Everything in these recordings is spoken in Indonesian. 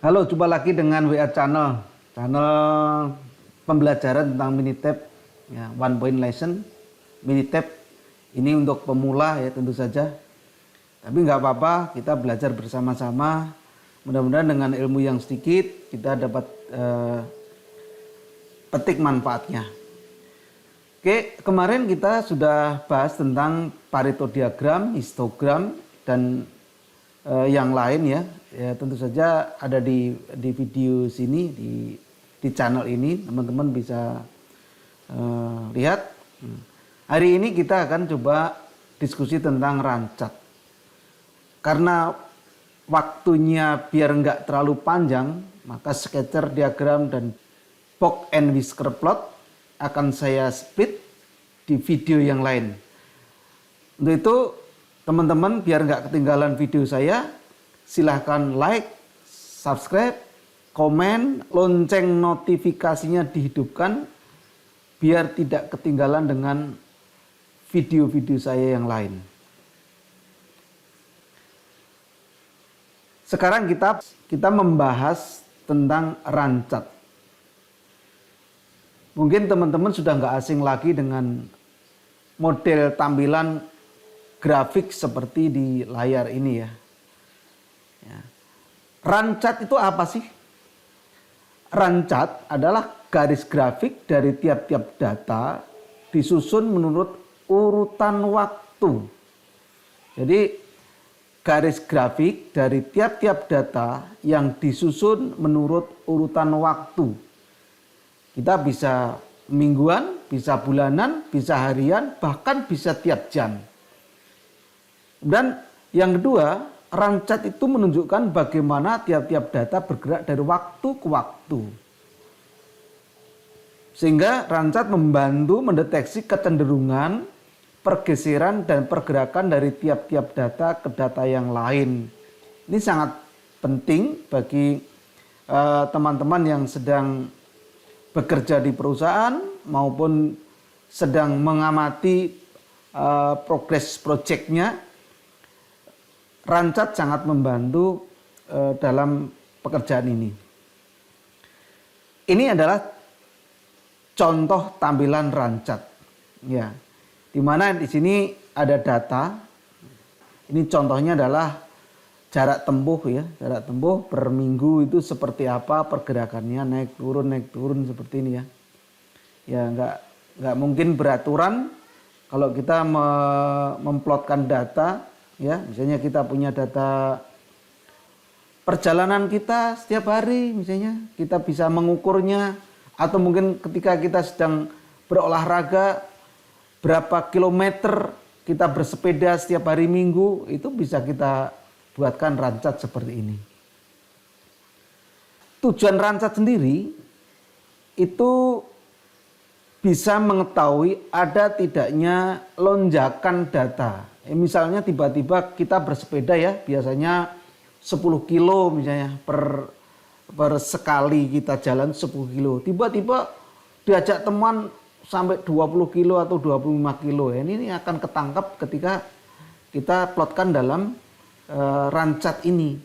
Halo, jumpa lagi dengan WA Channel pembelajaran tentang Minitab, ya, One Point Lesson, Minitab. Ini untuk pemula ya tentu saja. Tapi nggak apa-apa, kita belajar bersama-sama. Mudah-mudahan dengan ilmu yang sedikit kita dapat petik manfaatnya. Oke, kemarin kita sudah bahas tentang Pareto diagram, histogram, dan yang lain ya. Ya tentu saja ada di video sini di channel ini, teman-teman bisa lihat. Hari ini kita akan coba diskusi tentang rancak. Karena waktunya biar nggak terlalu panjang, maka scatter diagram dan box and whisker plot akan saya split di video yang lain. Untuk itu teman-teman biar nggak ketinggalan video saya, silahkan like, subscribe, komen, lonceng notifikasinya dihidupkan biar tidak ketinggalan dengan video-video saya yang lain. Sekarang kita membahas tentang rancak. Mungkin teman-teman sudah nggak asing lagi dengan model tampilan grafik seperti di layar ini ya. Rancak itu apa sih? Rancak adalah garis grafik dari tiap-tiap data disusun menurut urutan waktu. Jadi garis grafik dari tiap-tiap data yang disusun menurut urutan waktu. Kita bisa mingguan, bisa bulanan, bisa harian, bahkan bisa tiap jam. Dan yang kedua, rancak itu menunjukkan bagaimana tiap-tiap data bergerak dari waktu ke waktu. Sehingga rancak membantu mendeteksi kecenderungan, pergeseran, dan pergerakan dari tiap-tiap data ke data yang lain. Ini sangat penting bagi teman-teman yang sedang bekerja di perusahaan maupun sedang mengamati progres proyeknya. Rancak sangat membantu dalam pekerjaan ini. Ini adalah contoh tampilan rancak, ya. Di mana di sini ada data. Ini contohnya adalah jarak tempuh ya, jarak tempuh per minggu itu seperti apa pergerakannya, naik turun seperti ini ya. Ya nggak mungkin beraturan kalau kita memplotkan data. Ya, misalnya kita punya data perjalanan kita setiap hari, misalnya kita bisa mengukurnya, atau mungkin ketika kita sedang berolahraga berapa kilometer kita bersepeda setiap hari Minggu, itu bisa kita buatkan rancak seperti ini. Tujuan rancak sendiri itu bisa mengetahui ada tidaknya lonjakan data. Misalnya tiba-tiba kita bersepeda ya, biasanya 10 kilo misalnya per sekali kita jalan 10 kilo. Tiba-tiba diajak teman sampai 20 kilo atau 25 kilo. Ya, ini akan ketangkap ketika kita plotkan dalam rancak ini.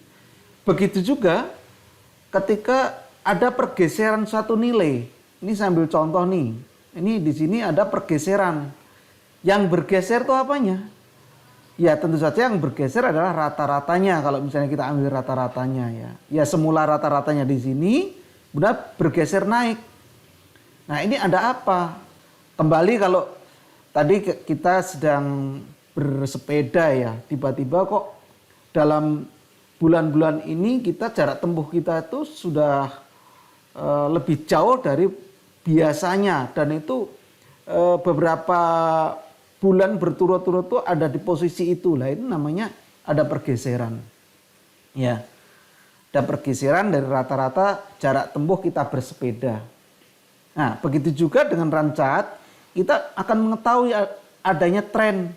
Begitu juga ketika ada pergeseran suatu nilai. Ini sambil contoh nih. Ini di sini ada pergeseran. Yang bergeser itu apanya? Ya tentu saja yang bergeser adalah rata-ratanya. Kalau misalnya kita ambil rata-ratanya ya. Ya semula rata-ratanya di sini, benar bergeser naik. Nah ini ada apa? Kembali kalau tadi kita sedang bersepeda ya. Tiba-tiba kok dalam bulan-bulan ini kita jarak tempuh kita itu sudah lebih jauh dari biasanya. Dan itu beberapa bulan berturut-turut tuh ada di posisi itu lah, itu namanya ada pergeseran. Ya. Ada pergeseran dari rata-rata jarak tempuh kita bersepeda. Nah, begitu juga dengan rancak, kita akan mengetahui adanya tren.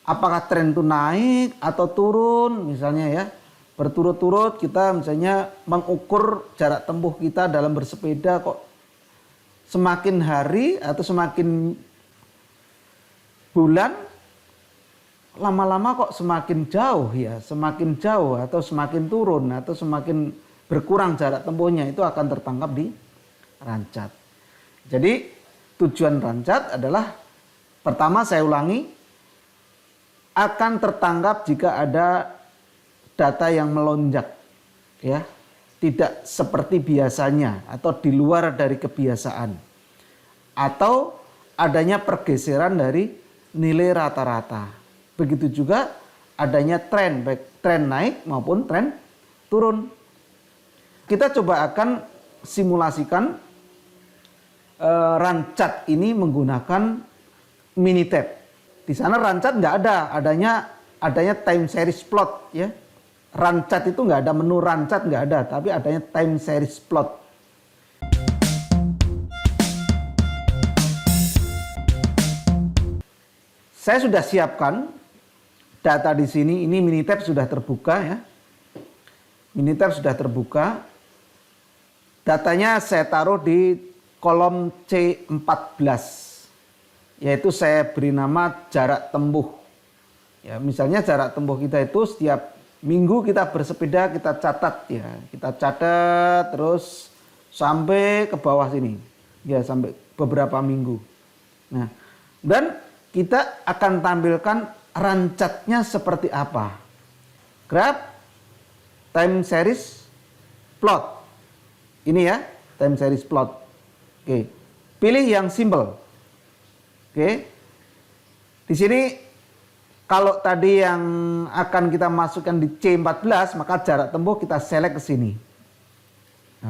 Apakah tren itu naik atau turun misalnya ya. Berturut-turut kita misalnya mengukur jarak tempuh kita dalam bersepeda kok semakin hari atau semakin bulan lama-lama kok semakin jauh ya, semakin jauh atau semakin turun atau semakin berkurang jarak tempuhnya itu akan tertangkap di rancat. Jadi tujuan rancat adalah, pertama saya ulangi, akan tertangkap jika ada data yang melonjak, ya, tidak seperti biasanya atau di luar dari kebiasaan, atau adanya pergeseran dari nilai rata-rata. Begitu juga adanya tren, baik tren naik maupun tren turun. Kita coba akan simulasikan rancat ini menggunakan Minitab. Di sana rancat nggak ada, adanya time series plot, ya. Rancat itu nggak ada, menu rancat nggak ada, tapi adanya time series plot. Saya sudah siapkan data di sini. Ini Minitab sudah terbuka, ya. Minitab sudah terbuka. Datanya saya taruh di kolom C14, yaitu saya beri nama jarak tempuh. Ya, misalnya jarak tempuh kita itu setiap minggu kita bersepeda kita catat, ya, kita catat terus sampai ke bawah sini, ya, sampai beberapa minggu. Nah, dan kita akan tampilkan rancatnya seperti apa. Graph time series plot. Ini ya, time series plot. Oke, pilih yang simple. Oke, di sini kalau tadi yang akan kita masukkan di C14, maka jarak tempuh kita select ke sini.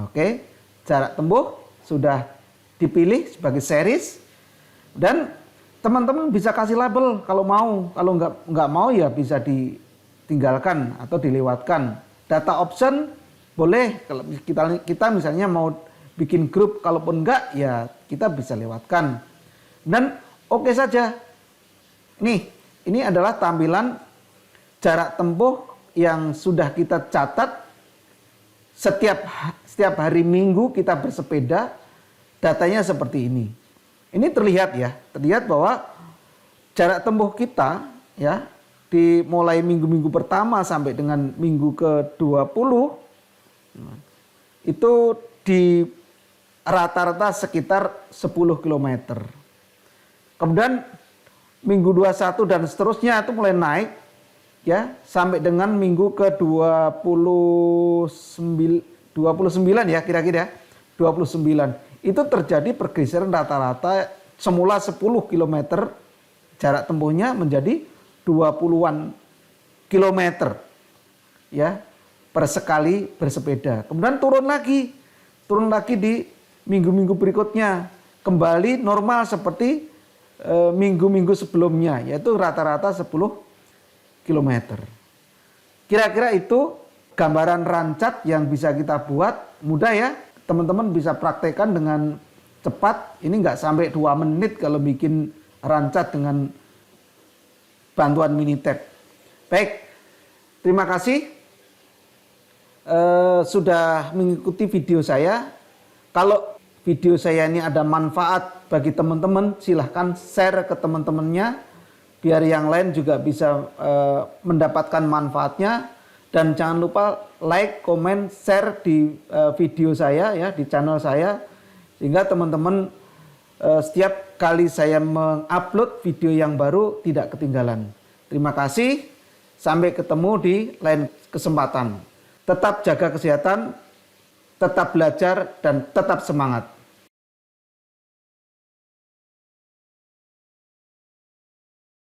Oke, jarak tempuh sudah dipilih sebagai series, dan teman-teman bisa kasih label kalau mau. Kalau nggak mau ya bisa ditinggalkan atau dilewatkan. Data option boleh, kalau kita misalnya mau bikin grup, kalaupun enggak ya kita bisa lewatkan. Dan oke saja. Ini adalah tampilan jarak tempuh yang sudah kita catat setiap hari Minggu kita bersepeda. Datanya seperti ini. Ini terlihat ya, terlihat bahwa jarak tempuh kita, ya, mulai minggu-minggu pertama sampai dengan minggu ke-20 itu di rata-rata sekitar 10 km. Kemudian minggu 21 dan seterusnya itu mulai naik, ya, sampai dengan minggu ke-29 ya, kira-kira 29. Itu terjadi pergeseran rata-rata semula 10 km jarak tempuhnya menjadi 20-an kilometer, ya, per sekali bersepeda. Kemudian turun lagi di minggu-minggu berikutnya, kembali normal seperti minggu-minggu sebelumnya, yaitu rata-rata 10 km. Kira-kira itu gambaran rancat yang bisa kita buat. Mudah ya, teman-teman bisa praktekkan dengan cepat. Ini nggak sampai 2 menit kalau bikin rancat dengan bantuan Minitab. Baik, terima kasih sudah mengikuti video saya. Kalau video saya ini ada manfaat bagi teman-teman, silahkan share ke teman-temannya, biar yang lain juga bisa mendapatkan manfaatnya. Dan jangan lupa like, komen, share di video saya, ya, di channel saya, sehingga teman-teman setiap kali saya mengupload video yang baru tidak ketinggalan. Terima kasih, sampai ketemu di lain kesempatan. Tetap jaga kesehatan, tetap belajar, dan tetap semangat.